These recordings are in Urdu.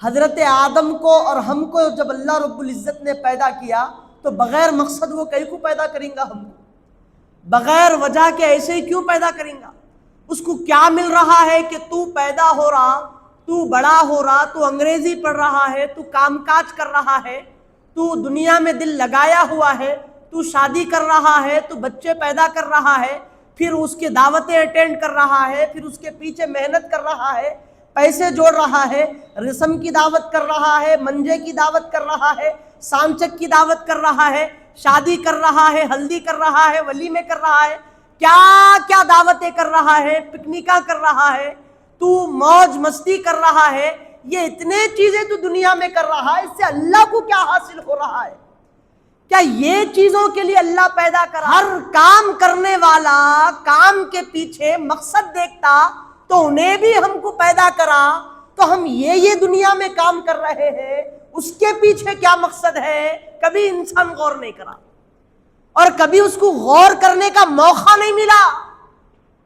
حضرت آدم کو اور ہم کو جب اللہ رب العزت نے پیدا کیا تو بغیر مقصد وہ کئی کو پیدا کریں گا؟ ہم کو بغیر وجہ کے ایسے ہی کیوں پیدا کریں گا؟ اس کو کیا مل رہا ہے کہ تو پیدا ہو رہا، تو بڑا ہو رہا، تو انگریزی پڑھ رہا ہے، تو کام کاج کر رہا ہے، تو دنیا میں دل لگایا ہوا ہے، تو شادی کر رہا ہے، تو بچے پیدا کر رہا ہے، پھر اس کے دعوتیں اٹینڈ کر رہا ہے، پھر اس کے پیچھے محنت کر رہا ہے، پیسے جوڑ رہا ہے، رسم کی دعوت کر رہا ہے، منجے کی دعوت کر رہا ہے، سانچک کی دعوت کر رہا ہے، شادی کر رہا ہے، ہلدی کر رہا ہے، ولیمے کر رہا ہے، کیا کیا دعوتیں کر رہا ہے، پکنکاں کر رہا ہے، تو موج مستی کر رہا ہے، یہ اتنے چیزیں تو دنیا میں کر رہا ہے، اس سے اللہ کو کیا حاصل ہو رہا ہے؟ کیا یہ چیزوں کے لیے اللہ پیدا کر؟ ہر کام کرنے والا کام کے پیچھے مقصد دیکھتا تو انہیں بھی ہم کو پیدا کرا، تو ہم یہ دنیا میں کام کر رہے ہیں، اس کے پیچھے کیا مقصد ہے؟ کبھی انسان غور نہیں کرا، اور کبھی اس کو غور کرنے کا موقع نہیں ملا۔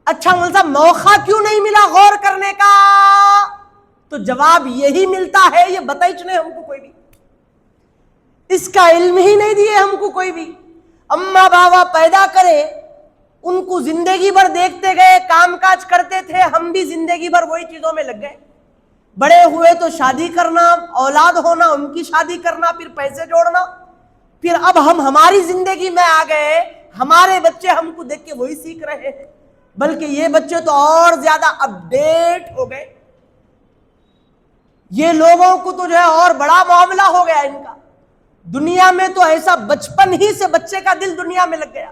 اچھا مولوی صاحب موقع کیوں نہیں ملا غور کرنے کا؟ تو جواب یہی ملتا ہے، یہ بتائیچ نہیں ہم کو کوئی بھی، اس کا علم ہی نہیں دیے ہم کو کوئی بھی۔ اماں بابا پیدا کرے، ان کو زندگی بھر دیکھتے گئے، کام کاج کرتے تھے، ہم بھی زندگی بھر وہی چیزوں میں لگ گئے۔ بڑے ہوئے تو شادی کرنا، اولاد ہونا، ان کی شادی کرنا، پھر پیسے جوڑنا، پھر اب ہم ہماری زندگی میں آ گئے، ہمارے بچے ہم کو دیکھ کے وہی سیکھ رہے ہیں، بلکہ یہ بچے تو اور زیادہ اپڈیٹ ہو گئے، یہ لوگوں کو تو جو ہے اور بڑا معاملہ ہو گیا ان کا۔ دنیا میں تو ایسا بچپن ہی سے بچے کا دل دنیا میں لگ گیا۔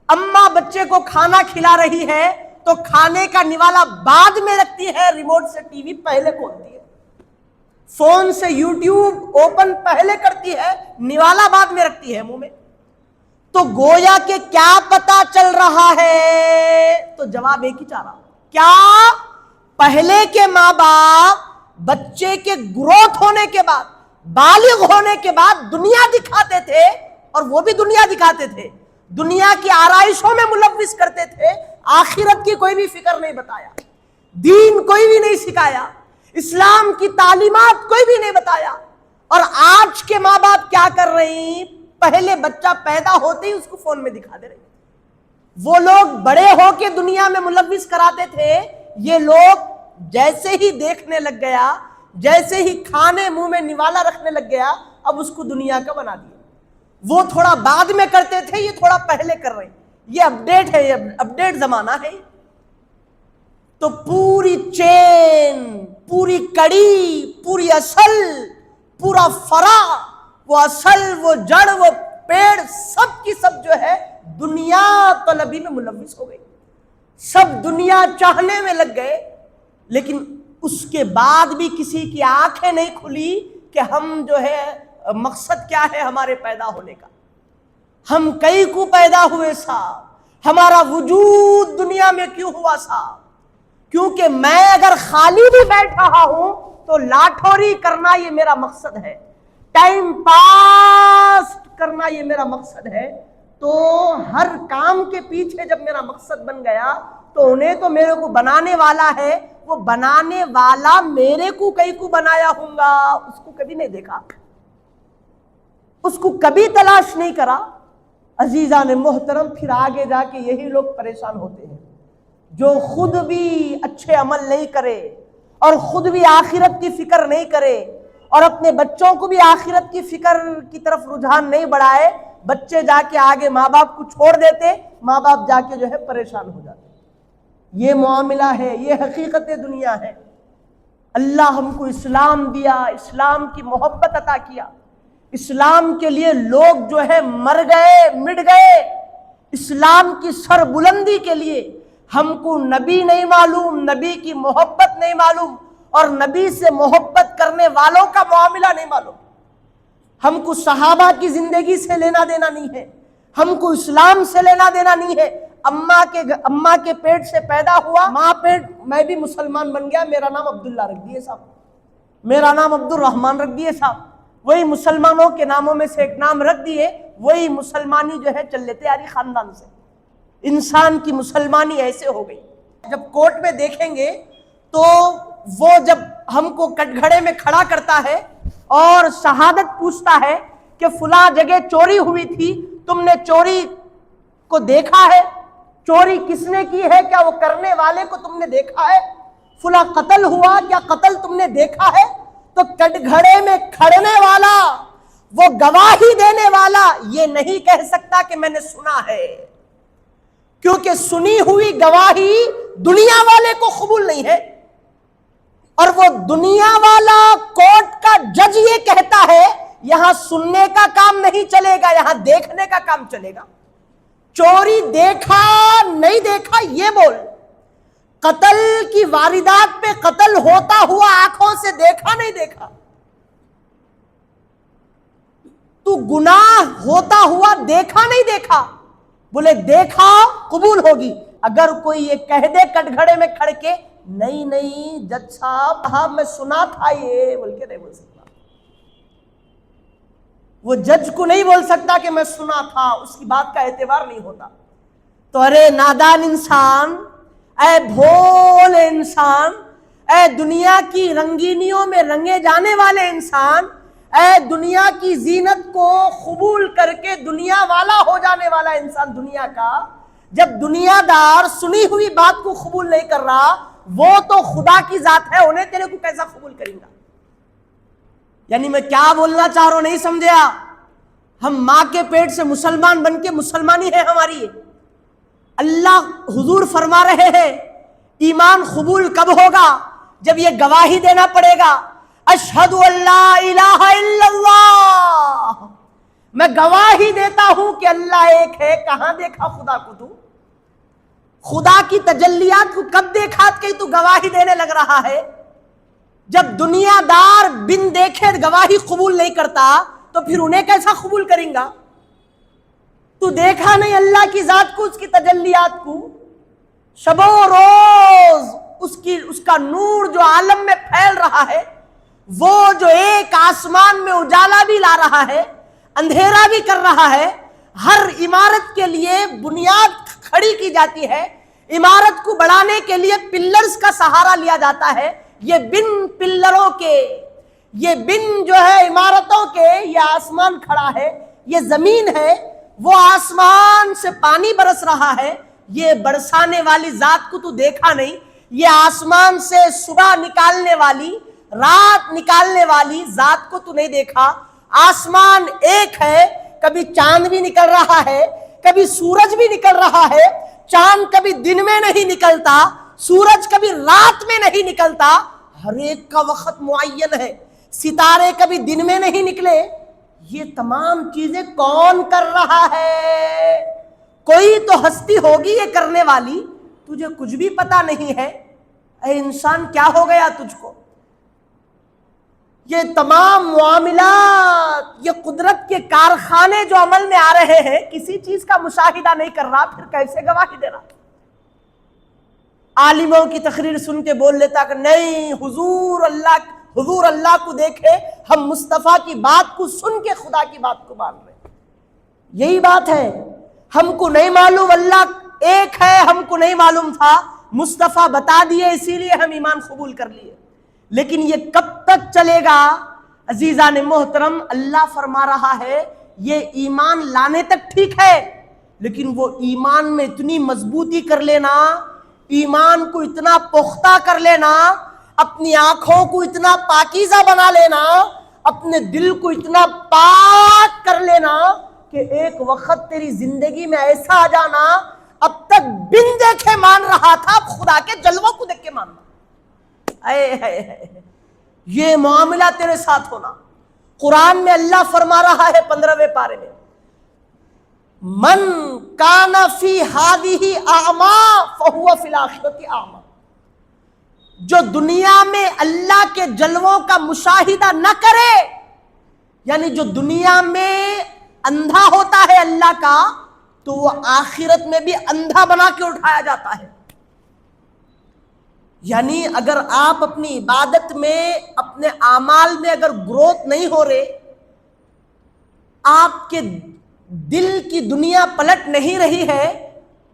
اماں بچے کو کھانا کھلا رہی ہے تو کھانے کا نوالا بعد میں رکھتی ہے، ریموٹ سے ٹی وی پہلے کھولتی ہے، فون سے یوٹیوب اوپن پہلے کرتی ہے، نوالا بعد میں رکھتی ہے منہ میں۔ تو گویا کہ کیا پتا چل رہا ہے؟ تو جواب ایک ہی چاہ رہا، کیا پہلے کے ماں باپ بچے کے گروتھ ہونے کے بعد، بالغ ہونے کے بعد دنیا دکھاتے تھے، اور وہ بھی دنیا دکھاتے تھے، دنیا کی آرائشوں میں ملوث کرتے تھے، آخرت کی کوئی بھی فکر نہیں بتایا، دین کوئی بھی نہیں سکھایا، اسلام کی تعلیمات کوئی بھی نہیں بتایا۔ اور آج کے ماں باپ کیا کر رہے ہیں؟ پہلے بچہ پیدا ہوتے ہی اس کو فون میں دکھا دے رہے ہیں۔ وہ لوگ بڑے ہو کے دنیا میں ملوث کراتے تھے، یہ لوگ جیسے ہی دیکھنے لگ گیا، جیسے ہی کھانے منہ میں نوالا رکھنے لگ گیا، اب اس کو دنیا کا بنا دیا۔ وہ تھوڑا بعد میں کرتے تھے، یہ تھوڑا پہلے کر رہے ہیں، یہ اپڈیٹ ہے، یہ اپڈیٹ زمانہ ہے۔ تو پوری چین، پوری کڑی، پوری اصل، پورا فرع، وہ اصل، وہ جڑ، وہ پیڑ، سب کی سب جو ہے دنیا طلبی میں ملوث ہو گئی، سب دنیا چاہنے میں لگ گئے۔ لیکن اس کے بعد بھی کسی کی آنکھیں نہیں کھلی کہ ہم جو ہے مقصد کیا ہے ہمارے پیدا ہونے کا۔ ہم کئی کو پیدا ہوئے صاحب، ہمارا وجود دنیا میں کیوں ہوا صاحب؟ کیونکہ میں اگر خالی بھی بیٹھ رہا ہوں تو لاٹھوری کرنا یہ میرا مقصد ہے، ٹائم پاس کرنا یہ میرا مقصد ہے۔ تو ہر کام کے پیچھے جب میرا مقصد بن گیا تو انہیں تو میرے کو بنانے والا ہے، وہ بنانے والا میرے کو کئی کو بنایا ہوں گا، اس کو کبھی نہیں دیکھا، اس کو کبھی تلاش نہیں کرا۔ عزیزان محترم، پھر آگے جا کے یہی لوگ پریشان ہوتے ہیں جو خود بھی اچھے عمل نہیں کرے، اور خود بھی آخرت کی فکر نہیں کرے، اور اپنے بچوں کو بھی آخرت کی فکر کی طرف رجحان نہیں بڑھائے۔ بچے جا کے آگے ماں باپ کو چھوڑ دیتے، ماں باپ جا کے جو ہے پریشان ہو جاتے۔ یہ معاملہ ہے، یہ حقیقت دنیا ہے۔ اللہ ہم کو اسلام دیا، اسلام کی محبت عطا کیا، اسلام کے لیے لوگ جو ہے مر گئے، مٹ گئے، اسلام کی سر بلندی کے لیے۔ ہم کو نبی نہیں معلوم، نبی کی محبت نہیں معلوم، اور نبی سے محبت کرنے والوں کا معاملہ نہیں معلوم۔ ہم کو صحابہ کی زندگی سے لینا دینا نہیں ہے، ہم کو اسلام سے لینا دینا نہیں ہے۔ اماں کے پیٹ سے پیدا ہوا، ماں پیٹ، میں بھی مسلمان بن گیا، میرا نام عبداللہ رکھ دیے صاحب، میرا نام عبد الرحمن رکھ دیے صاحب، وہی مسلمانوں کے ناموں میں سے ایک نام رکھ دیے، وہی مسلمانی جو ہے چل لیتے یاری خاندان سے۔ انسان کی مسلمانی ایسے ہو گئی۔ جب کورٹ میں دیکھیں گے تو وہ جب ہم کو کٹگھڑے میں کھڑا کرتا ہے اور شہادت پوچھتا ہے کہ فلاں جگہ چوری ہوئی تھی، تم نے چوری کو دیکھا ہے؟ چوری کس نے کی ہے؟ کیا وہ کرنے والے کو تم نے دیکھا ہے؟ فلاں قتل ہوا، کیا قتل تم نے دیکھا ہے؟ تو کٹگھڑے میں کھڑنے والا، وہ گواہی دینے والا یہ نہیں کہہ سکتا کہ میں نے سنا ہے، کیونکہ سنی ہوئی گواہی دنیا والے کو قبول نہیں ہے، اور وہ دنیا والا کورٹ کا جج یہ کہتا ہے یہاں سننے کا کام نہیں چلے گا، یہاں دیکھنے کا کام چلے گا۔ چوری دیکھا نہیں دیکھا یہ بول، قتل کی واردات پہ قتل ہوتا ہوا آنکھوں سے دیکھا نہیں دیکھا، تو گناہ ہوتا ہوا دیکھا نہیں دیکھا، بولے دیکھا قبول ہوگی۔ اگر کوئی یہ کہہ دے کٹگھڑے میں کھڑ کے نہیں نہیں جج صاحب ہاں میں سنا تھا یہ، بول کے نہیں بول سکتا، وہ جج کو نہیں بول سکتا کہ میں سنا تھا، اس کی بات کا اعتبار نہیں ہوتا۔ تو ارے نادان انسان، اے بھولے انسان، اے دنیا کی رنگینیوں میں رنگے جانے والے انسان، اے دنیا کی زینت کو قبول کر کے دنیا والا ہو جانے والا انسان دنیا کا، جب دنیا دار سنی ہوئی بات کو قبول نہیں کر رہا، وہ تو خدا کی ذات ہے، انہیں تیرے کو کیسا قبول کریں گا؟ یعنی میں کیا بولنا چاہ رہا ہوں نہیں سمجھا؟ ہم ماں کے پیٹ سے مسلمان بن کے مسلمانی ہے ہماری۔ اللہ حضور فرما رہے ہیں ایمان قبول کب ہوگا؟ جب یہ گواہی دینا پڑے گا، اشہد ان لا الہ الا اللہ، میں گواہی دیتا ہوں کہ اللہ ایک ہے۔ کہاں دیکھا خدا کو تو؟ خدا کی تجلیات کو کب دیکھا کہ تو گواہی دینے لگ رہا ہے؟ جب دنیا دار بن دیکھے گواہی قبول نہیں کرتا تو پھر انہیں کیسا قبول کریں گا؟ تو دیکھا نہیں اللہ کی ذات کو، اس کی تجلیات کو، شب و روز اس کا نور جو عالم میں پھیل رہا ہے، وہ جو ایک آسمان میں اجالا بھی لا رہا ہے، اندھیرا بھی کر رہا ہے۔ ہر عمارت کے لیے بنیاد کھڑی کی جاتی ہے، عمارت کو بڑھانے کے لیے پلرز کا سہارا لیا جاتا ہے۔ یہ بن پلروں کے، یہ بن جو ہے عمارتوں کے، یہ آسمان کھڑا ہے، یہ زمین ہے، وہ آسمان سے پانی برس رہا ہے، یہ برسانے والی ذات کو تو دیکھا نہیں، یہ آسمان سے صبح نکالنے والی، رات نکالنے والی ذات کو تو نہیں دیکھا۔ آسمان ایک ہے، کبھی چاند بھی نکل رہا ہے، کبھی سورج بھی نکل رہا ہے، چاند کبھی دن میں نہیں نکلتا، سورج کبھی رات میں نہیں نکلتا، ہر ایک کا وقت معین ہے، ستارے کبھی دن میں نہیں نکلے۔ یہ تمام چیزیں کون کر رہا ہے؟ کوئی تو ہستی ہوگی یہ کرنے والی، تجھے کچھ بھی پتا نہیں ہے۔ اے انسان کیا ہو گیا تجھ کو؟ یہ تمام معاملات، یہ قدرت کے کارخانے جو عمل میں آ رہے ہیں، کسی چیز کا مشاہدہ نہیں کر رہا، پھر کیسے گواہی دے رہا؟ عالموں کی تقریر سن کے بول لیتا کہ نہیں حضور اللہ کو دیکھے، ہم مصطفیٰ کی بات کو سن کے خدا کی بات کو مان رہے۔ یہی بات ہے، ہم کو نہیں معلوم اللہ ایک ہے، ہم کو نہیں معلوم تھا، مصطفیٰ بتا دیے اسی لیے ہم ایمان قبول کر لیے۔ لیکن یہ کب تک چلے گا عزیزان محترم؟ اللہ فرما رہا ہے یہ ایمان لانے تک ٹھیک ہے، لیکن وہ ایمان میں اتنی مضبوطی کر لینا، ایمان کو اتنا پختہ کر لینا، اپنی آنکھوں کو اتنا پاکیزہ بنا لینا، اپنے دل کو اتنا پاک کر لینا کہ ایک وقت تیری زندگی میں ایسا آ جانا، اب تک بن دیکھے مان رہا تھا، اب خدا کے جلووں کو دیکھ کے ماننا۔ یہ معاملہ تیرے ساتھ ہونا۔ قرآن میں اللہ فرما رہا ہے 15ویں پارے میں، من کان فی ہذہ اعمی فہو فی الآخرۃ اعمی، جو دنیا میں اللہ کے جلووں کا مشاہدہ نہ کرے، یعنی جو دنیا میں اندھا ہوتا ہے اللہ کا، تو وہ آخرت میں بھی اندھا بنا کے اٹھایا جاتا ہے۔ یعنی اگر آپ اپنی عبادت میں، اپنے اعمال میں اگر گروتھ نہیں ہو رہے، آپ کے دل کی دنیا پلٹ نہیں رہی ہے،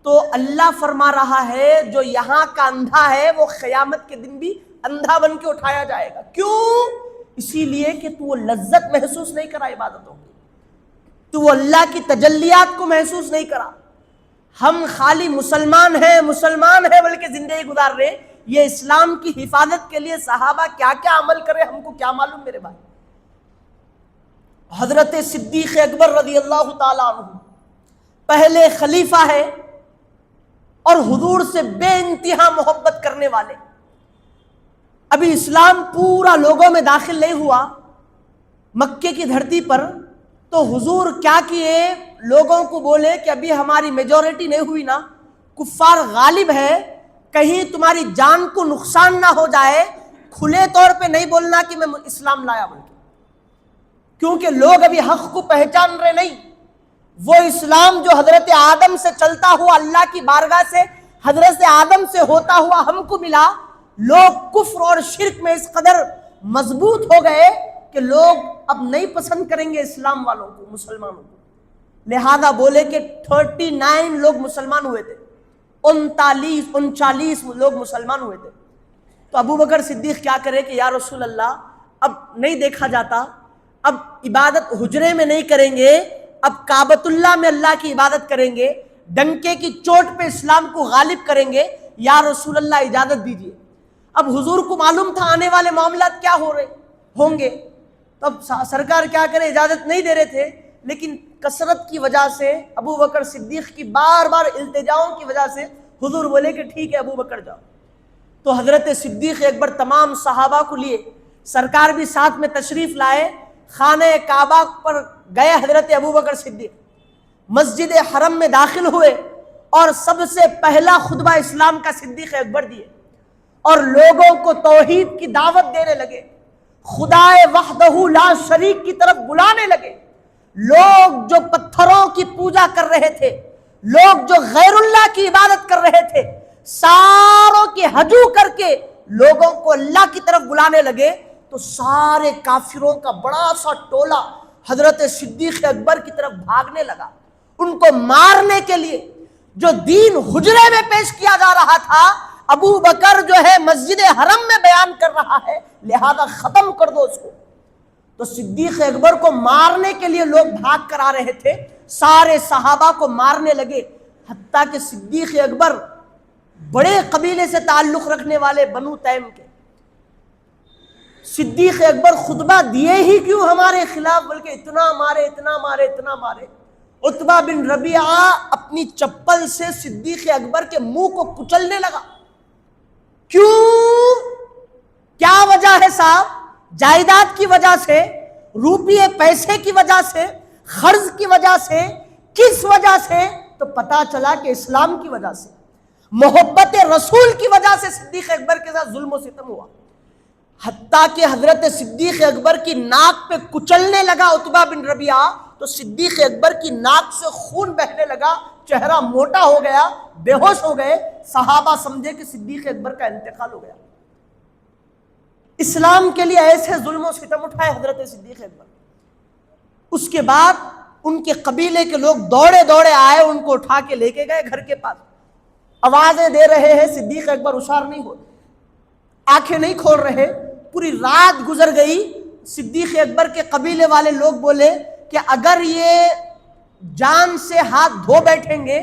تو اللہ فرما رہا ہے جو یہاں کا اندھا ہے وہ قیامت کے دن بھی اندھا بن کے اٹھایا جائے گا. کیوں؟ اسی لیے کہ تو وہ لذت محسوس نہیں کرا عبادتوں کی, تو وہ اللہ کی تجلیات کو محسوس نہیں کرا. ہم خالی مسلمان ہیں بلکہ زندگی گزار رہے. یہ اسلام کی حفاظت کے لیے صحابہ کیا کیا عمل کرے ہم کو کیا معلوم میرے بھائی. حضرت صدیق اکبر رضی اللہ تعالیٰ عنہ پہلے خلیفہ ہے اور حضور سے بے انتہا محبت کرنے والے. ابھی اسلام پورا لوگوں میں داخل نہیں ہوا مکے کی دھرتی پر, تو حضور کیا کیے, لوگوں کو بولے کہ ابھی ہماری میجورٹی نہیں ہوئی نا, کفار غالب ہے, کہیں تمہاری جان کو نقصان نہ ہو جائے, کھلے طور پہ نہیں بولنا کہ میں اسلام لایا بول کے, کیونکہ لوگ ابھی حق کو پہچان رہے نہیں. وہ اسلام جو حضرت آدم سے چلتا ہوا اللہ کی بارگاہ سے حضرت آدم سے ہوتا ہوا ہم کو ملا, لوگ کفر اور شرک میں اس قدر مضبوط ہو گئے کہ لوگ اب نہیں پسند کریں گے اسلام والوں کو, مسلمانوں کو. لہذا بولے کہ 39 لوگ مسلمان ہوئے تھے, 39 لوگ مسلمان ہوئے تھے. تو ابو بکر صدیق کیا کرے کہ یا رسول اللہ اب نہیں دیکھا جاتا, اب عبادت حجرے میں نہیں کریں گے, اب کعبۃ اللہ میں اللہ کی عبادت کریں گے, ڈنکے کی چوٹ پہ اسلام کو غالب کریں گے, یا رسول اللہ اجازت دیجیے. اب حضور کو معلوم تھا آنے والے معاملات کیا ہوں گے, تو اب سرکار کیا کرے, اجازت نہیں دے رہے تھے, لیکن کثرت کی وجہ سے ابو بکر صدیق کی بار بار التجاؤں کی وجہ سے حضور بولے کہ ٹھیک ہے ابو بکر جاؤ. تو حضرت صدیق اکبر تمام صحابہ کو لیے, سرکار بھی ساتھ میں تشریف لائے, خانہ کعبہ پر گئے. حضرت ابو بکر صدیق مسجد حرم میں داخل ہوئے اور سب سے پہلا خطبہ اسلام کا صدیق اکبر دیے اور لوگوں کو توحید کی دعوت دینے لگے, خدائے وحدہ لا شریک کی طرف بلانے لگے. لوگ جو پتھروں کی پوجا کر رہے تھے, لوگ جو غیر اللہ کی عبادت کر رہے تھے, ساروں کی ہجو کر کے لوگوں کو اللہ کی طرف بلانے لگے. تو سارے کافروں کا بڑا سا ٹولہ حضرت صدیق اکبر کی طرف بھاگنے لگا, ان کو مارنے کے لیے. جو دین حجرے میں پیش کیا جا رہا تھا ابو بکر جو ہے مسجد حرم میں بیان کر رہا ہے, لہذا ختم کر دو اس کو. تو صدیق اکبر کو مارنے کے لیے لوگ بھاگ کر آ رہے تھے, سارے صحابہ کو مارنے لگے, حتیٰ کہ صدیق اکبر بڑے قبیلے سے تعلق رکھنے والے بنو تیم کے. صدیق اکبر خطبہ دیے ہی کیوں ہمارے خلاف, بلکہ اتنا مارے. عتبہ بن ربیعہ اپنی چپل سے صدیق اکبر کے منہ کو کچلنے لگا. کیوں؟ کیا وجہ ہے صاحب؟ جائیداد کی وجہ سے, روپیے پیسے کی وجہ سے, قرض کی وجہ سے, کس وجہ سے؟ تو پتا چلا کہ اسلام کی وجہ سے, محبت رسول کی وجہ سے صدیق اکبر کے ساتھ ظلم و ستم ہوا. حتیٰ کہ حضرت صدیق اکبر کی ناک پہ کچلنے لگا عتبہ بن ربیعہ, تو صدیق اکبر کی ناک سے خون بہنے لگا, چہرہ موٹا ہو گیا, بے ہوش ہو گئے. صحابہ سمجھے کہ صدیق اکبر کا انتقال ہو گیا. اسلام کے لیے ایسے ظلم و ستم اٹھائے حضرت صدیق اکبر. اس کے بعد ان کے قبیلے کے لوگ دوڑے آئے, ان کو اٹھا کے لے کے گئے گھر کے پاس. آوازیں دے رہے ہیں, صدیق اکبر ہوشیار نہیں ہو, آنکھیں نہیں کھول رہے. پوری رات گزر گئی. صدیق اکبر کے قبیلے والے لوگ بولے کہ اگر یہ جان سے ہاتھ دھو بیٹھیں گے,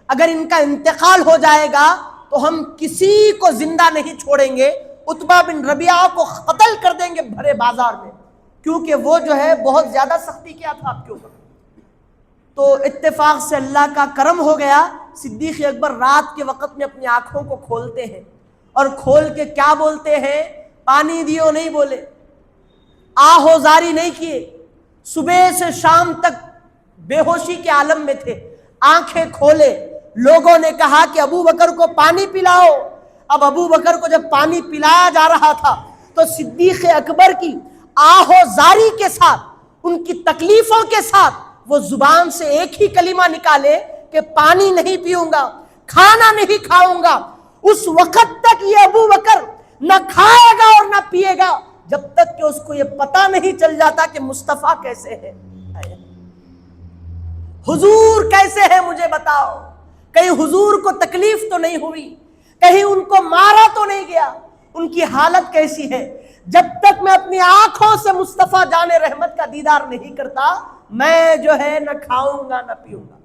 اگر ان کا انتقال ہو جائے گا تو ہم کسی کو زندہ نہیں چھوڑیں گے, عتبہ بن ربیعہ کو قتل کر دیں گے بھرے بازار میں, کیونکہ وہ جو ہے بہت زیادہ سختی کیا تھا آپ کے اوپر. تو اتفاق سے اللہ کا کرم ہو گیا. صدیق اکبر رات کے وقت میں اپنی آنکھوں کو کھولتے ہیں اور کھول کے کیا بولتے ہیں, پانی دیو نہیں بولے, آہو زاری نہیں کیے. صبح سے شام تک بے ہوشی کے عالم میں تھے, آنکھیں کھولے. لوگوں نے کہا کہ ابو بکر کو پانی پلاؤ. اب ابو بکر کو جب پانی پلایا جا رہا تھا تو صدیق اکبر کی آہو زاری کے ساتھ, ان کی تکلیفوں کے ساتھ وہ زبان سے ایک ہی کلمہ نکالے کہ پانی نہیں پیوں گا, کھانا نہیں کھاؤں گا. اس وقت تک یہ ابو بکر نہ کھائے گا اور نہ پیے گا جب تک کہ اس کو یہ پتہ نہیں چل جاتا کہ مصطفیٰ کیسے ہے, حضور کیسے ہے, مجھے بتاؤ. کہیں حضور کو تکلیف تو نہیں ہوئی, کہیں ان کو مارا تو نہیں گیا. ان کی حالت کیسی ہے. جب تک میں اپنی آنکھوں سے مصطفیٰ جان رحمت کا دیدار نہیں کرتا میں جو ہے نہ کھاؤں گا نہ پیوں گا.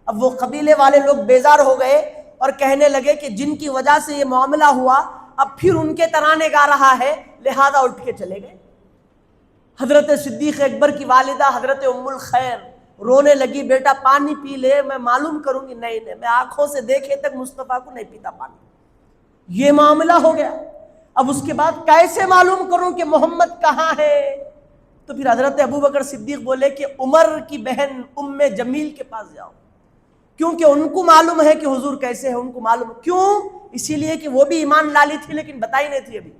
اب وہ قبیلے والے لوگ بیزار ہو گئے اور کہنے لگے کہ جن کی وجہ سے یہ معاملہ ہوا اب پھر ان کے ترانے گا رہا ہے, لہذا اٹھ کے چلے گئے. حضرت صدیق اکبر کی والدہ حضرت ام الخیر رونے لگی, بیٹا پانی پی لے, میں معلوم کروں گی. نہیں میں آنکھوں سے دیکھے تک مصطفیٰ کو نہیں پیتا پانی. یہ معاملہ ہو گیا. اب اس کے بعد کیسے معلوم کروں کہ محمد کہاں ہے؟ تو پھر حضرت ابوبکر صدیق بولے کہ عمر کی بہن ام جمیل کے پاس جاؤ, کیونکہ ان کو معلوم ہے کہ حضور کیسے ہے, ان کو معلوم. کیوں؟ اسی لیے کہ وہ بھی ایمان لالی تھی لیکن بتائی نہیں تھی ابھی.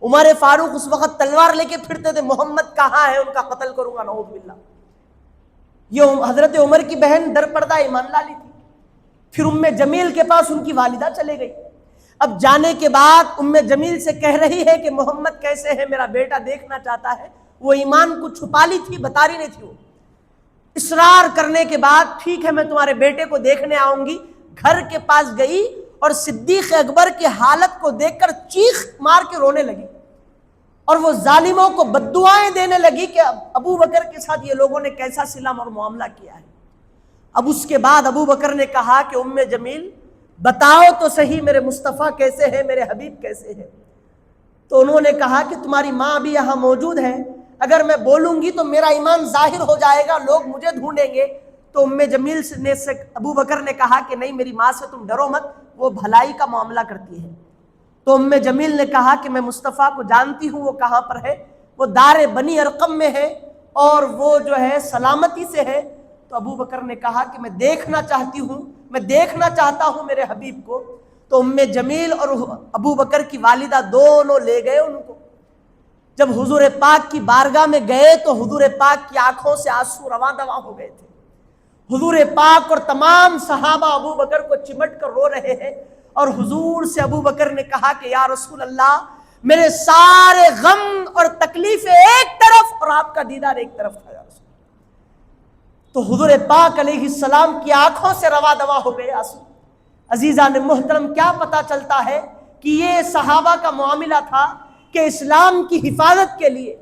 عمر فاروق اس وقت تلوار لے کے پھرتے تھے, محمد کہاں ہے, ان کا قتل کروں گا نعوذ باللہ. یہ حضرت عمر کی بہن در پردہ ایمان لالی تھی. پھر ام جمیل کے پاس ان کی والدہ چلے گئی. اب جانے کے بعد ام جمیل سے کہہ رہی ہے کہ محمد کیسے ہے, میرا بیٹا دیکھنا چاہتا ہے. وہ ایمان کو چھپا لی تھی, بتا رہی نہیں تھی. وہ اصرار کرنے کے بعد ٹھیک ہے میں تمہارے بیٹے کو دیکھنے آؤں گی. گھر کے پاس گئی اور صدیق اکبر کی حالت کو دیکھ کر چیخ مار کے رونے لگی اور وہ ظالموں کو بددعائیں دینے لگی کہ ابو بکر کے ساتھ یہ لوگوں نے کیسا سلام اور معاملہ کیا ہے. اب اس کے بعد ابو بکر نے کہا کہ ام جمیل بتاؤ تو صحیح میرے مصطفیٰ کیسے ہے, میرے حبیب کیسے ہے. تو انہوں نے کہا کہ تمہاری ماں بھی یہاں موجود ہے, اگر میں بولوں گی تو میرا ایمان ظاہر ہو جائے گا, لوگ مجھے ڈھونڈیں گے. تو ام جمیل نے ابو بکر نے کہا کہ نہیں میری ماں سے تم ڈرو مت, وہ بھلائی کا معاملہ کرتی ہے. تو ام جمیل نے کہا کہ میں مصطفیٰ کو جانتی ہوں, وہ کہاں پر ہے, وہ دار بنی ارقم میں ہے اور وہ جو ہے سلامتی سے ہے. تو ابو بکر نے کہا کہ میں دیکھنا چاہتی ہوں, میں دیکھنا چاہتا ہوں میرے حبیب کو. تو ام جمیل اور ابو بکر کی والدہ دونوں لے گئے ان کو. جب حضور پاک کی بارگاہ میں گئے تو حضور پاک کی آنکھوں سے آنسو رواں دواں ہو گئے تھے. حضور پاک اور تمام صحابہ ابو بکر کو چمٹ کر رو رہے ہیں اور حضور سے ابو بکر نے کہا کہ یا رسول اللہ میرے سارے غم اور تکلیفیں ایک طرف اور آپ کا دیدار ایک طرف تھا یا رسول. تو حضور پاک علیہ السلام کی آنکھوں سے رواں دواں ہو گئے آنسو. عزیزان محترم, کیا پتا چلتا ہے کہ یہ صحابہ کا معاملہ تھا کہ اسلام کی حفاظت کے لیے,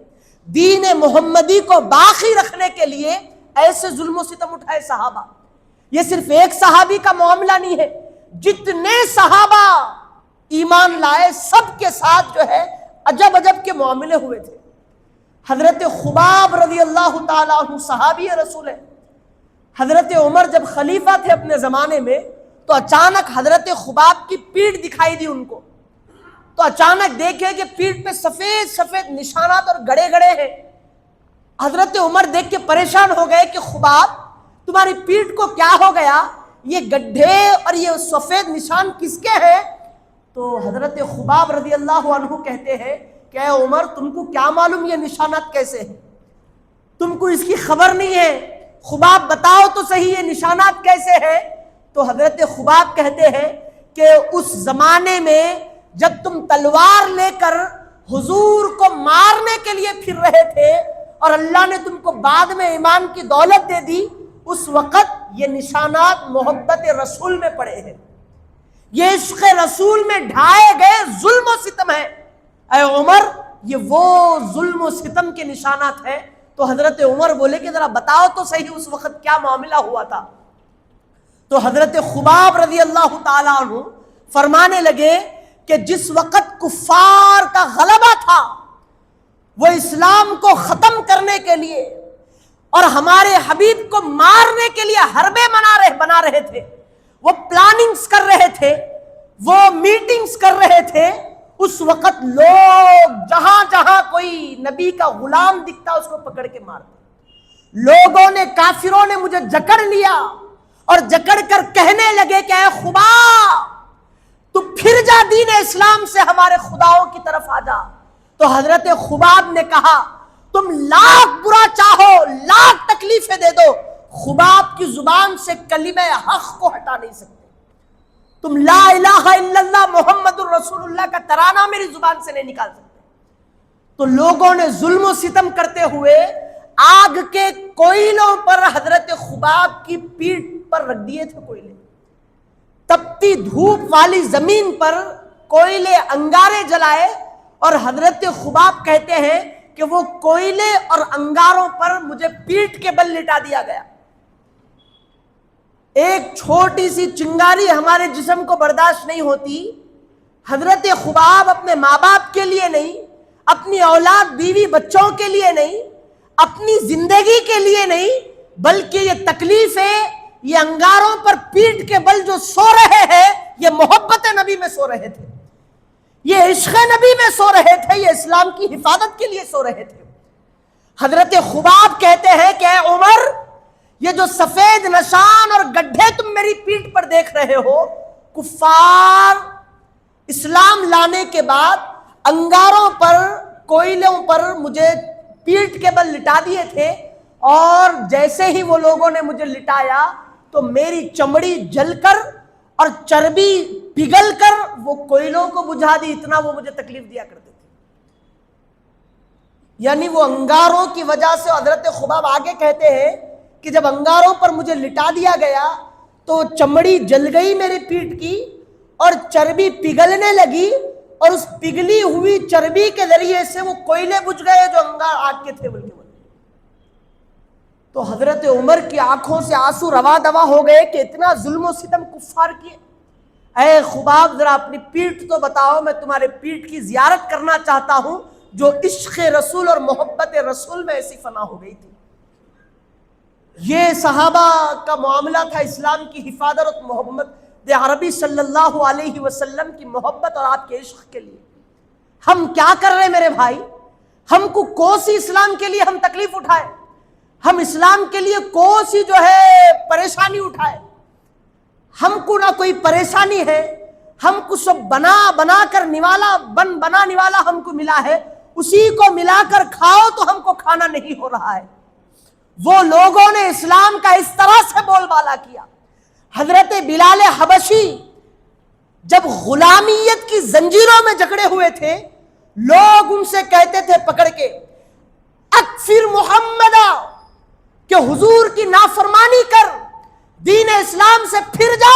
دین محمدی کو باقی رکھنے کے لیے ایسے ظلم و ستم اٹھائے صحابہ. یہ صرف ایک صحابی کا معاملہ نہیں ہے, جتنے صحابہ ایمان لائے سب کے ساتھ جو ہے عجب عجب کے معاملے ہوئے تھے. حضرت خباب رضی اللہ تعالیٰ عنہ صحابی رسول ہے. حضرت عمر جب خلیفہ تھے اپنے زمانے میں تو اچانک حضرت خباب کی پیٹھ دکھائی دی ان کو. تو اچانک دیکھے کہ پیٹھ پہ سفید سفید نشانات اور گڑے گڑے ہیں. حضرت عمر دیکھ کے پریشان ہو گئے کہ خباب تمہاری پیٹھ کو کیا ہو گیا, یہ گڈھے اور یہ سفید نشان کس کے ہیں؟ تو حضرت خباب رضی اللہ عنہ کہتے ہیں کہ اے عمر تم کو کیا معلوم یہ نشانات کیسے ہیں, تم کو اس کی خبر نہیں ہے, خباب بتاؤ تو صحیح یہ نشانات کیسے ہیں. تو حضرت خباب کہتے ہیں کہ اس زمانے میں جب تم تلوار لے کر حضور کو مارنے کے لیے پھر رہے تھے اور اللہ نے تم کو بعد میں ایمان کی دولت دے دی, اس وقت یہ نشانات محبت رسول میں پڑے ہیں, یہ عشق رسول میں ڈھائے گئے ظلم و ستم ہے. اے عمر یہ وہ ظلم و ستم کے نشانات ہیں. تو حضرت عمر بولے کہ ذرا بتاؤ تو صحیح اس وقت کیا معاملہ ہوا تھا. تو حضرت خباب رضی اللہ تعالیٰ عنہ فرمانے لگے کہ جس وقت کفار کا غلبہ تھا, وہ اسلام کو ختم کرنے کے لیے اور ہمارے حبیب کو مارنے کے لیے حربے بنا رہے تھے, وہ پلاننگز کر رہے تھے, وہ میٹنگز کر رہے تھے, اس وقت لوگ جہاں جہاں کوئی نبی کا غلام دکھتا اس کو پکڑ کے مارتے. لوگوں نے, کافروں نے مجھے جکڑ لیا اور جکڑ کر کہنے لگے کہ اے خباب تو پھر جا دین اسلام سے ہمارے خداؤں کی طرف آ جا. تو حضرت خباب نے کہا تم لاکھ برا چاہو, لاکھ تکلیفیں دے دو, خباب کی زبان سے کلمہ حق کو ہٹا نہیں سکتے. تم لا الہ الا اللہ محمد الرسول اللہ کا ترانہ میری زبان سے نہیں نکال سکتے. تو لوگوں نے ظلم و ستم کرتے ہوئے آگ کے کوئلوں پر حضرت خباب کی پیٹھ پر رکھ دیے تھے کوئلے. تپتی دھوپ والی زمین پر کوئلے انگارے جلائے، اور حضرت خباب کہتے ہیں کہ وہ کوئلے اور انگاروں پر مجھے پیٹھ کے بل لٹا دیا گیا۔ ایک چھوٹی سی چنگاری ہمارے جسم کو برداشت نہیں ہوتی، حضرت خباب اپنے ماں باپ کے لیے نہیں، اپنی اولاد بیوی بچوں کے لیے نہیں، اپنی زندگی کے لیے نہیں، بلکہ یہ تکلیف ہے، یہ انگاروں پر پیٹ کے بل جو سو رہے ہیں، یہ محبت نبی میں سو رہے تھے، یہ عشق نبی میں سو رہے تھے، یہ اسلام کی حفاظت کے لیے سو رہے تھے۔ حضرت خباب کہتے ہیں کہ اے عمر، یہ جو سفید نشان اور گڈھے تم میری پیٹھ پر دیکھ رہے ہو، کفار اسلام لانے کے بعد انگاروں پر، کوئلوں پر مجھے پیٹھ کے بل لٹا دیے تھے، اور جیسے ہی وہ لوگوں نے مجھے لٹایا تو میری چمڑی جل کر اور چربی پگھل کر وہ کوئلوں کو بجھا دی، اتنا وہ مجھے تکلیف دیا کرتے تھے۔ یعنی وہ انگاروں کی وجہ سے، حضرت خباب آگے کہتے ہیں کہ جب انگاروں پر مجھے لٹا دیا گیا تو چمڑی جل گئی میری پیٹھ کی، اور چربی پگھلنے لگی، اور اس پگھلی ہوئی چربی کے ذریعے سے وہ کوئلے بجھ گئے جو انگار آگ کے تھے بلکہ۔ تو حضرت عمر کی آنکھوں سے آنسو روا دوا ہو گئے کہ اتنا ظلم و ستم کفار کیے۔ اے خباب، ذرا اپنی پیٹھ تو بتاؤ، میں تمہارے پیٹھ کی زیارت کرنا چاہتا ہوں جو عشق رسول اور محبت رسول میں ایسی فنا ہو گئی تھی۔ یہ صحابہ کا معاملہ تھا اسلام کی حفاظت اور محمد عربی صلی اللہ علیہ وسلم کی محبت اور آپ کے عشق کے لیے۔ ہم کیا کر رہے ہیں میرے بھائی؟ ہم کو کوسی اسلام کے لیے ہم تکلیف اٹھائے، ہم اسلام کے لیے کوسی جو ہے پریشانی اٹھائے، ہم کو نہ کوئی پریشانی ہے، ہم کو سب بنا کر نوالا بنا نوالا ہم کو ملا ہے، اسی کو ملا کر کھاؤ تو ہم کو کھانا نہیں ہو رہا ہے۔ وہ لوگوں نے اسلام کا اس طرح سے بول بالا کیا۔ حضرت بلال حبشی جب غلامیت کی زنجیروں میں جکڑے ہوئے تھے، لوگ ان سے کہتے تھے پکڑ کے، اکفر محمدہ، کہ حضور کی نافرمانی کر، دین اسلام سے پھر جا۔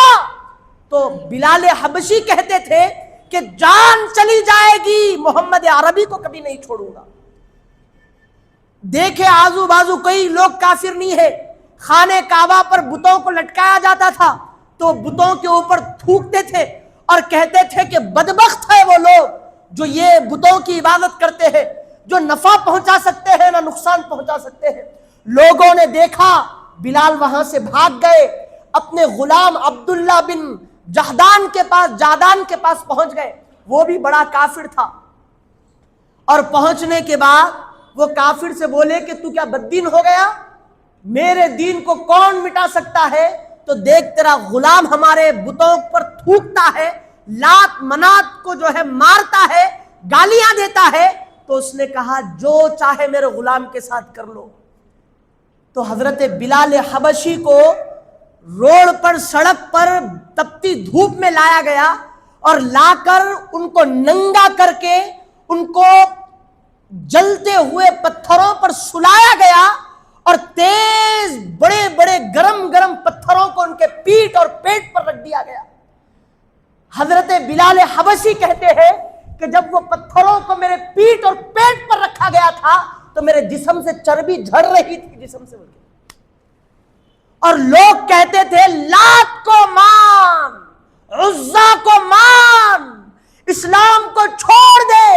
تو بلال حبشی کہتے تھے کہ جان چلی جائے گی، محمد عربی کو کبھی نہیں چھوڑوں گا۔ دیکھے آزو بازو کوئی لوگ کافر نہیں ہے، خانہ کعبہ پر بتوں کو لٹکایا جاتا تھا تو بتوں کے اوپر تھوکتے تھے اور کہتے تھے کہ بدبخت ہے وہ لوگ جو یہ بتوں کی عبادت کرتے ہیں، جو نفع پہنچا سکتے ہیں نہ نقصان پہنچا سکتے ہیں۔ لوگوں نے دیکھا، بلال وہاں سے بھاگ گئے، اپنے غلام عبداللہ بن جہدان کے پاس پہنچ گئے، وہ بھی بڑا کافر تھا، اور پہنچنے کے بعد وہ کافر سے بولے کہ تو کیا بددین ہو گیا؟ میرے دین کو کون مٹا سکتا ہے؟ تو دیکھ تیرا غلام ہمارے بتوں پر تھوکتا ہے، لات منات کو جو ہے مارتا ہے، گالیاں دیتا ہے۔ تو اس نے کہا جو چاہے میرے غلام کے ساتھ کر لو۔ تو حضرت بلال حبشی کو روڈ پر، سڑک پر تپتی دھوپ میں لایا گیا، اور لا کر ان کو ننگا کر کے ان کو جلتے ہوئے پتھروں پر سلایا گیا، اور تیز بڑے بڑے گرم گرم پتھروں کو ان کے پیٹھ اور پیٹ پر رکھ دیا گیا۔ حضرت بلال حبشی کہتے ہیں کہ جب وہ پتھروں کو میرے پیٹھ اور پیٹ پر رکھا گیا تھا تو میرے جسم سے چربی جھڑ رہی تھی جسم سے، اور لوگ کہتے تھے لات کو مان، عزا کو مان، اسلام کو چھوڑ دے۔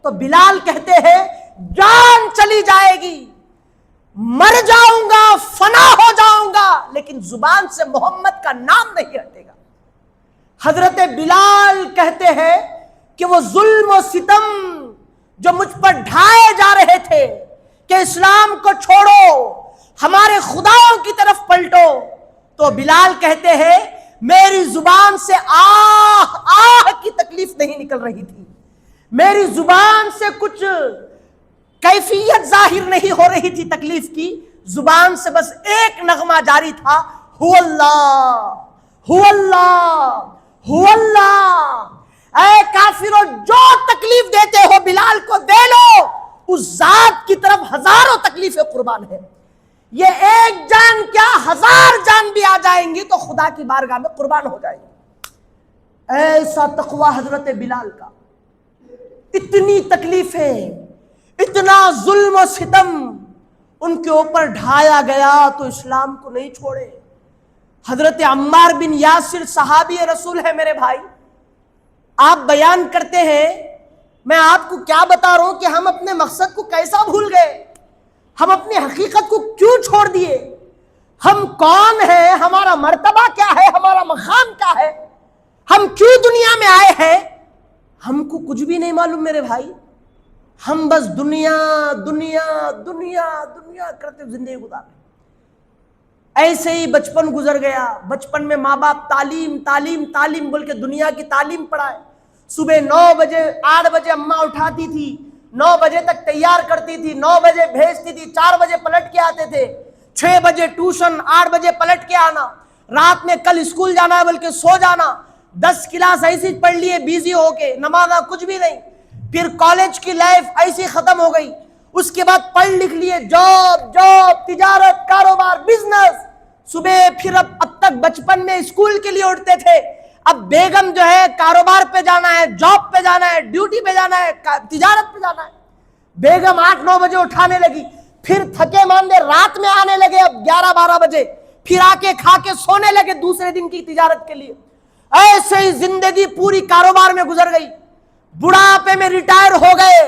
تو بلال کہتے ہیں جان چلی جائے گی، مر جاؤں گا، فنا ہو جاؤں گا، لیکن زبان سے محمد کا نام نہیں ہٹے گا۔ حضرت بلال کہتے ہیں کہ وہ ظلم و ستم جو مجھ پر ڈھائے جا رہے تھے کہ اسلام کو چھوڑو، ہمارے خداؤں کی طرف پلٹو، تو بلال کہتے ہیں میری زبان سے آہ آہ کی تکلیف نہیں نکل رہی تھی، میری زبان سے کچھ کیفیت ظاہر نہیں ہو رہی تھی تکلیف کی، زبان سے بس ایک نغمہ جاری تھا، ہو اللہ ہو اللہ ہو اللہ۔ اے کافروں، جو تکلیف دیتے ہو بلال کو دے لو، اس ذات کی طرف ہزاروں تکلیفیں قربان ہے۔ یہ ایک جان کیا، 1000 جان بھی آ جائیں گی تو خدا کی بارگاہ میں قربان ہو جائیں گی۔ ایسا تقوی حضرت بلال کا، اتنی تکلیفیں، اتنا ظلم و ستم ان کے اوپر ڈھایا گیا تو اسلام کو نہیں چھوڑے۔ حضرت عمار بن یاسر صحابی رسول ہے میرے بھائی، آپ بیان کرتے ہیں، میں آپ کو کیا بتا رہا ہوں کہ ہم اپنے مقصد کو کیسا بھول گئے، ہم اپنی حقیقت کو کیوں چھوڑ دیے، ہم کون ہیں، ہمارا مرتبہ کیا ہے، ہمارا مقام کیا ہے، ہم کیوں دنیا میں آئے ہیں، ہم کو کچھ بھی نہیں معلوم میرے بھائی، ہم بس دنیا دنیا دنیا دنیا کرتے زندگی گزار رہے۔ ایسے ہی بچپن گزر گیا، بچپن میں ماں باپ تعلیم تعلیم تعلیم بول کے دنیا کی تعلیم پڑھائے، صبح 9 بجے 8 بجے اماں اٹھاتی تھی، 9 بجے تک تیار کرتی تھی، 9 بجے بھیجتی تھی، 4 بجے پلٹ کے آتے تھے، 6 بجے ٹیوشن، 8 بجے پلٹ کے آنا، رات میں کل اسکول جانا ہے بول کے سو جانا، 10 کلاس ایسی پڑھ لیے بیزی ہو کے، نمازہ کچھ بھی نہیں، پھر کالج کی لائف ایسی ختم ہو گئی، اس کے بعد پڑھ لکھ لیے، جاب جاب تجارت کاروبار بزنس، صبح پھر اب تک بچپن میں اسکول کے لیے اٹھتے تھے، اب بیگم جو ہے کاروبار پہ جانا ہے، جاب پہ جانا ہے، ڈیوٹی پہ جانا ہے، تجارت پہ جانا ہے، بیگم 8-9 بجے اٹھانے لگی، پھر تھکے ماندے رات میں آنے لگے، اب 11-12 بجے، پھر آ کے کھا کے سونے لگے دوسرے دن کی تجارت کے لیے۔ ایسے ہی زندگی پوری کاروبار میں گزر گئی، بڑھاپے میں ریٹائر ہو گئے،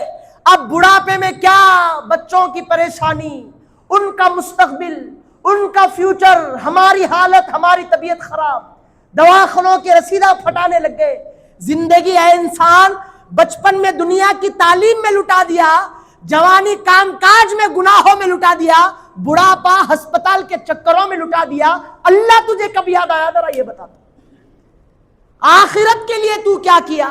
اب بڑھاپے میں کیا، بچوں کی پریشانی، ان کا مستقبل، ان کا فیوچر، ہماری حالت، ہماری طبیعت خراب، دواخانوں کے رسیدہ پھٹانے لگ گئے۔ زندگی ہے انسان بچپن میں دنیا کی تعلیم میں لٹا دیا، جوانی کام کاج میں گناہوں میں لٹا دیا، بڑھاپا ہسپتال کے چکروں میں لٹا دیا، اللہ تجھے کب یاد آیا ذرا یہ بتا۔ آخرت کے لیے تو کیا کیا؟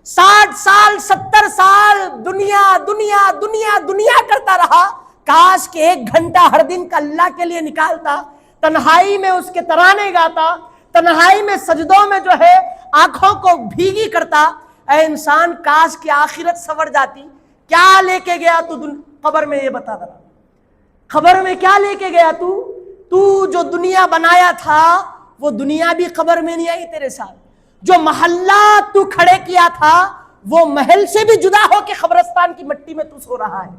60 سال 70 سال دنیا دنیا دنیا دنیا کرتا رہا، کاش کہ 1 گھنٹہ ہر دن کا اللہ کے لیے نکالتا، تنہائی میں اس کے ترانے گاتا، تنہائی میں سجدوں میں جو ہے آنکھوں کو بھیگی کرتا۔ اے انسان کاش کہ آخرت سنور جاتی۔ کیا لے کے گیا تو قبر میں، یہ بتا ذرا، قبر میں کیا لے کے گیا تو جو دنیا بنایا تھا وہ دنیا بھی قبر میں نہیں آئی تیرے ساتھ، جو محلہ تو کھڑے کیا تھا وہ محل سے بھی جدا ہو کے قبرستان کی مٹی میں تو سو رہا ہے۔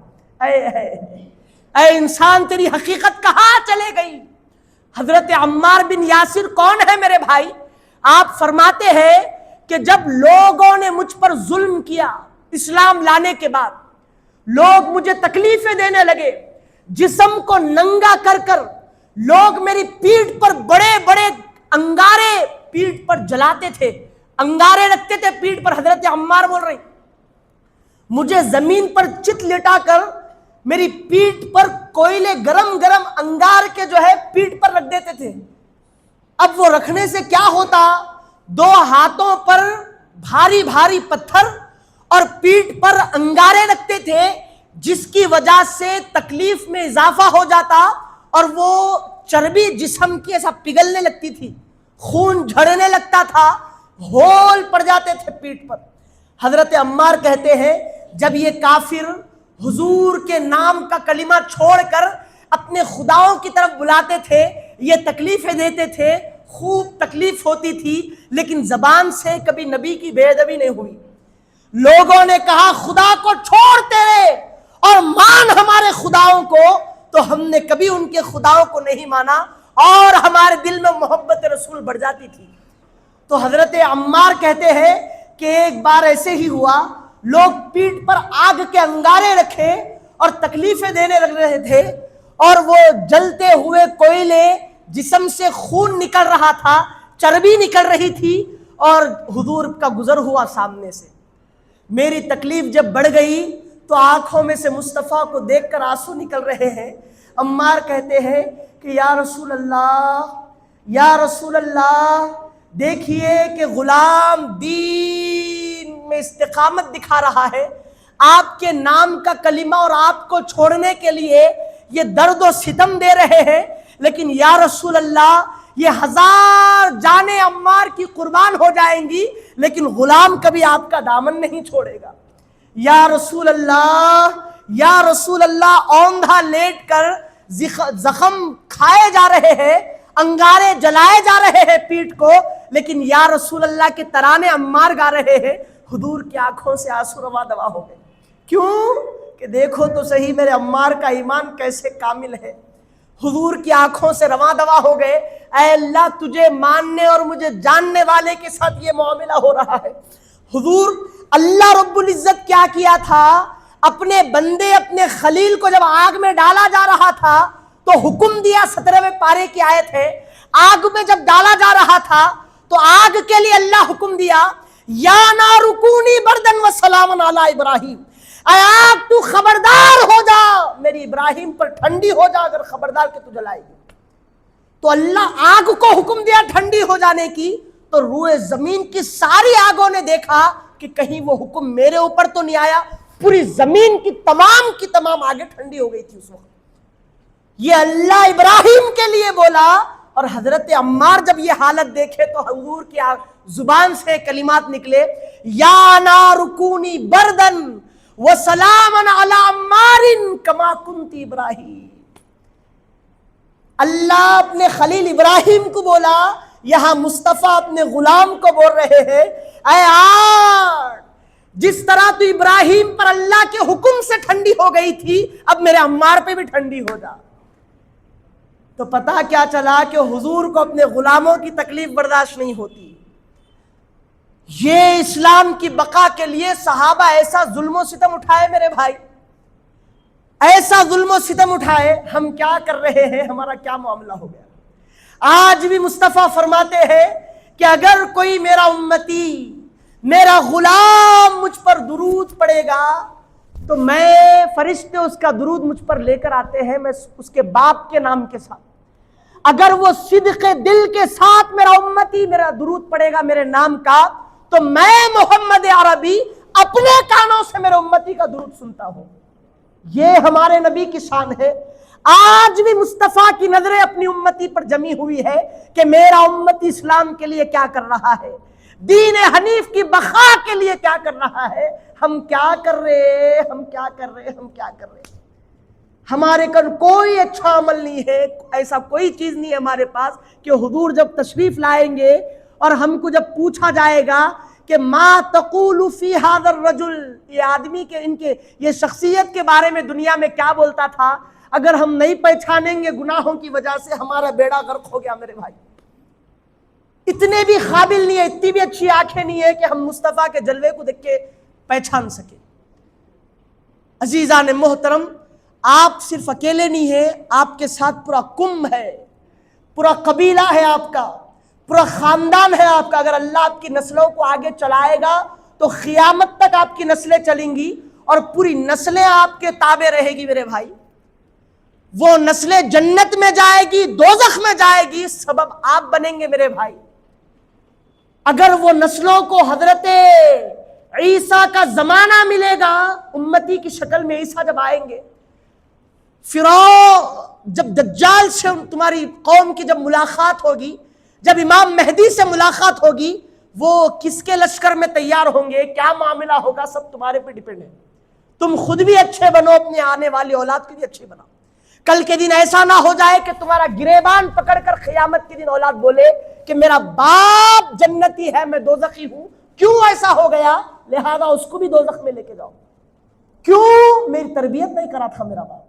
اے انسان تیری حقیقت کہاں چلے گئی؟ حضرت عمار بن یاسر کون ہے میرے بھائی؟ آپ فرماتے ہیں کہ جب لوگوں نے مجھ پر ظلم کیا، اسلام لانے کے بعد لوگ مجھے تکلیفیں دینے لگے، جسم کو ننگا کر کر لوگ میری پیٹھ پر بڑے بڑے انگارے پیٹھ پر جلاتے تھے، انگارے رکھتے تھے پیٹھ پر۔ حضرت عمار بول رہے، مجھے زمین پر چت لٹا کر میری پیٹھ پر کوئلے گرم گرم انگار کے جو ہے پیٹھ پر رکھ دیتے تھے۔ اب وہ رکھنے سے کیا ہوتا، 2 ہاتھوں پر بھاری بھاری پتھر اور پیٹھ پر انگارے رکھتے تھے، جس کی وجہ سے تکلیف میں اضافہ ہو جاتا اور وہ چربی جسم کی ایسا پگھلنے لگتی تھی، خون جھڑنے لگتا تھا، ہول پڑ جاتے تھے پیٹھ پر۔ حضرت عمار کہتے ہیں جب یہ کافر حضور کے نام کا کلمہ چھوڑ کر اپنے خداؤں کی طرف بلاتے تھے، یہ تکلیفیں دیتے تھے، خوب تکلیف ہوتی تھی، لیکن زبان سے کبھی نبی کی بے ادبی نہیں ہوئی۔ لوگوں نے کہا خدا کو چھوڑتے رہے اور مان ہمارے خداؤں کو، تو ہم نے کبھی ان کے خداؤں کو نہیں مانا اور ہمارے دل میں محبت رسول بڑھ جاتی تھی۔ تو حضرت عمار کہتے ہیں کہ ایک بار ایسے ہی ہوا، لوگ پیٹھ پر آگ کے انگارے رکھے اور تکلیفیں دینے لگ رہے تھے، اور وہ جلتے ہوئے کوئلے، جسم سے خون نکل رہا تھا، چربی نکل رہی تھی، اور حضور کا گزر ہوا سامنے سے۔ میری تکلیف جب بڑھ گئی تو آنکھوں میں سے مصطفیٰ کو دیکھ کر آنسو نکل رہے ہیں۔ عمار کہتے ہیں کہ یا رسول اللہ، یا رسول اللہ، دیکھیے کہ غلام دین میں استقامت دکھا رہا ہے، آپ کے نام کا کلمہ اور آپ کو چھوڑنے کے لیے یہ درد و ستم دے رہے ہیں، لیکن یا رسول اللہ یہ 1000 جانیں عمار کی قربان ہو جائیں گی، لیکن غلام کبھی آپ کا دامن نہیں چھوڑے گا۔ یا رسول اللہ، یا رسول اللہ، اوندھا لیٹ کر زخم کھائے جا رہے ہیں، انگارے جلائے جا رہے ہیں پیٹ کو، لیکن یا رسول اللہ کے ترانے عمار گا رہے ہیں، حضور کی آنکھوں سے آنسو روا دوا ہو گئے۔ کیوں؟ کہ دیکھو تو صحیح میرے عمار کا ایمان کیسے کامل ہے۔ حضور کی آنکھوں سے رواں دوا ہو گئے، اے اللہ تجھے ماننے اور مجھے جاننے والے کے ساتھ یہ معاملہ ہو رہا ہے۔ حضور اللہ رب العزت کیا کیا تھا، اپنے بندے اپنے خلیل کو جب آگ میں ڈالا جا رہا تھا تو حکم دیا، 17ویں پارے کی آیت ہے، آگ میں جب ڈالا جا رہا تھا تو آگ کے لیے اللہ حکم دیا، یا نار کونی بردن و سلام علی ابراہیم، اے آگ تو خبردار ہو جا، میری ابراہیم پر ٹھنڈی ہو جا اگر خبردار کہ تو جلائے گی۔ تو اللہ آگ کو حکم دیا ٹھنڈی ہو جانے کی، تو روئے زمین کی ساری آگوں نے دیکھا کہ کہیں وہ حکم میرے اوپر تو نہیں آیا، پوری زمین کی تمام آگیں ٹھنڈی ہو گئی تھی اس وقت۔ یہ اللہ ابراہیم کے لیے بولا، اور حضرت عمار جب یہ حالت دیکھے تو حضور کی زبان سے کلمات نکلے، یا نار کونی بردن وسلام علی عمار کما کنت ابراہیم۔ اللہ اپنے خلیل ابراہیم کو بولا، یہاں مصطفیٰ اپنے غلام کو بول رہے ہیں، اے آگ جس طرح تو ابراہیم پر اللہ کے حکم سے ٹھنڈی ہو گئی تھی، اب میرے عمار پہ بھی ٹھنڈی ہو جا۔ تو پتہ کیا چلا کہ حضور کو اپنے غلاموں کی تکلیف برداشت نہیں ہوتی۔ یہ اسلام کی بقا کے لیے صحابہ ایسا ظلم و ستم اٹھائے میرے بھائی، ایسا ظلم و ستم اٹھائے، ہم کیا کر رہے ہیں، ہمارا کیا معاملہ ہو گیا۔ آج بھی مصطفیٰ فرماتے ہیں کہ اگر کوئی میرا امتی، میرا غلام مجھ پر درود پڑے گا تو میں فرشتے اس کا درود مجھ پر لے کر آتے ہیں، میں اس کے باپ کے نام کے ساتھ، اگر وہ صدق دل کے ساتھ میرا امتی میرا درود پڑے گا میرے نام کا، تو میں محمد عربی اپنے کانوں سے میرے امتی کا درود سنتا ہوں۔ یہ ہمارے نبی کی شان ہے۔ آج بھی مصطفیٰ کی نظریں اپنی امتی پر جمی ہوئی ہے کہ میرا امتی اسلام کے لیے کیا کر رہا ہے، دین حنیف کی بقا کے لیے کیا کر رہا ہے۔ ہم کیا کر رہے، ہم کیا کر رہے، ہم کیا کر رہے۔ ہمارے کن کوئی اچھا عمل نہیں ہے، ایسا کوئی چیز نہیں ہے ہمارے پاس کہ حضور جب تشریف لائیں گے اور ہم کو جب پوچھا جائے گا کہ ما تقول فی ھذا الرجل، یہ آدمی کے ان کے یہ شخصیت کے بارے میں دنیا میں کیا بولتا تھا، اگر ہم نہیں پہچانیں گے گناہوں کی وجہ سے ہمارا بیڑا غرق ہو گیا میرے بھائی۔ اتنے بھی قابل نہیں ہے، اتنی بھی اچھی آنکھیں نہیں ہے کہ ہم مصطفیٰ کے جلوے کو دیکھ کے پہچان سکیں۔ عزیزان محترم، آپ صرف اکیلے نہیں ہیں، آپ کے ساتھ پورا قوم ہے، پورا قبیلہ ہے آپ کا، پورا خاندان ہے آپ کا۔ اگر اللہ آپ کی نسلوں کو آگے چلائے گا تو قیامت تک آپ کی نسلیں چلیں گی اور پوری نسلیں آپ کے تابع رہے گی میرے بھائی۔ وہ نسلیں جنت میں جائے گی، دوزخ میں جائے گی، سبب آپ بنیں گے میرے بھائی۔ اگر وہ نسلوں کو حضرت عیسیٰ کا زمانہ ملے گا، امتی کی شکل میں عیسیٰ جب آئیں گے، فرعون جب دجال سے تمہاری قوم کی جب ملاقات ہوگی، جب امام مہدی سے ملاقات ہوگی، وہ کس کے لشکر میں تیار ہوں گے، کیا معاملہ ہوگا، سب تمہارے پہ ڈیپینڈ ہے۔ تم خود بھی اچھے بنو، اپنے آنے والی اولاد کی بھی اچھی بناؤ۔ کل کے دن ایسا نہ ہو جائے کہ تمہارا گریبان پکڑ کر قیامت کے دن اولاد بولے کہ میرا باپ جنتی ہے، میں دوزخی ہوں، کیوں ایسا ہو گیا، لہذا اس کو بھی دوزخ میں لے کے جاؤ۔ کیوں؟ میری تربیت نہیں کرا تھا میرا باپ،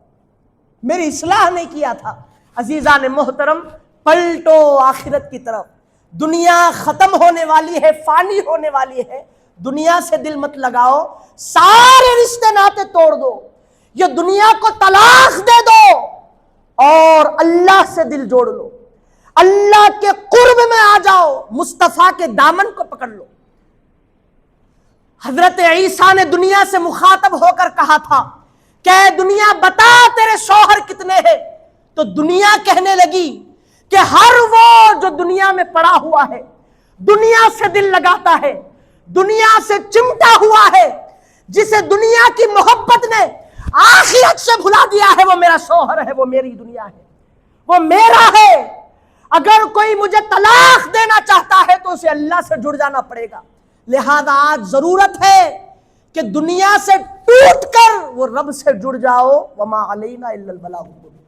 میری اصلاح نہیں کیا تھا۔ عزیزان محترم، پلٹو آخرت کی طرف۔ دنیا ختم ہونے والی ہے، فانی ہونے والی ہے، دنیا سے دل مت لگاؤ، سارے رشتے ناطے توڑ دو، یہ دنیا کو طلاق دے دو اور اللہ سے دل جوڑ لو، اللہ کے قرب میں آ جاؤ، مصطفیٰ کے دامن کو پکڑ لو۔ حضرت عیسیٰ نے دنیا سے مخاطب ہو کر کہا تھا کہ دنیا بتا تیرے شوہر کتنے ہیں، تو دنیا کہنے لگی کہ ہر وہ جو دنیا میں پڑا ہوا ہے، دنیا سے دل لگاتا ہے، دنیا سے چمٹا ہوا ہے، جسے دنیا کی محبت نے آخرت سے بھلا دیا ہے، وہ میرا شوہر ہے، وہ میری دنیا ہے، وہ میرا ہے۔ اگر کوئی مجھے طلاق دینا چاہتا ہے تو اسے اللہ سے جڑ جانا پڑے گا۔ لہذا آج ضرورت ہے کہ دنیا سے ٹوٹ کر وہ رب سے جڑ جاؤ۔ وما علینا الا البلاغ المبین۔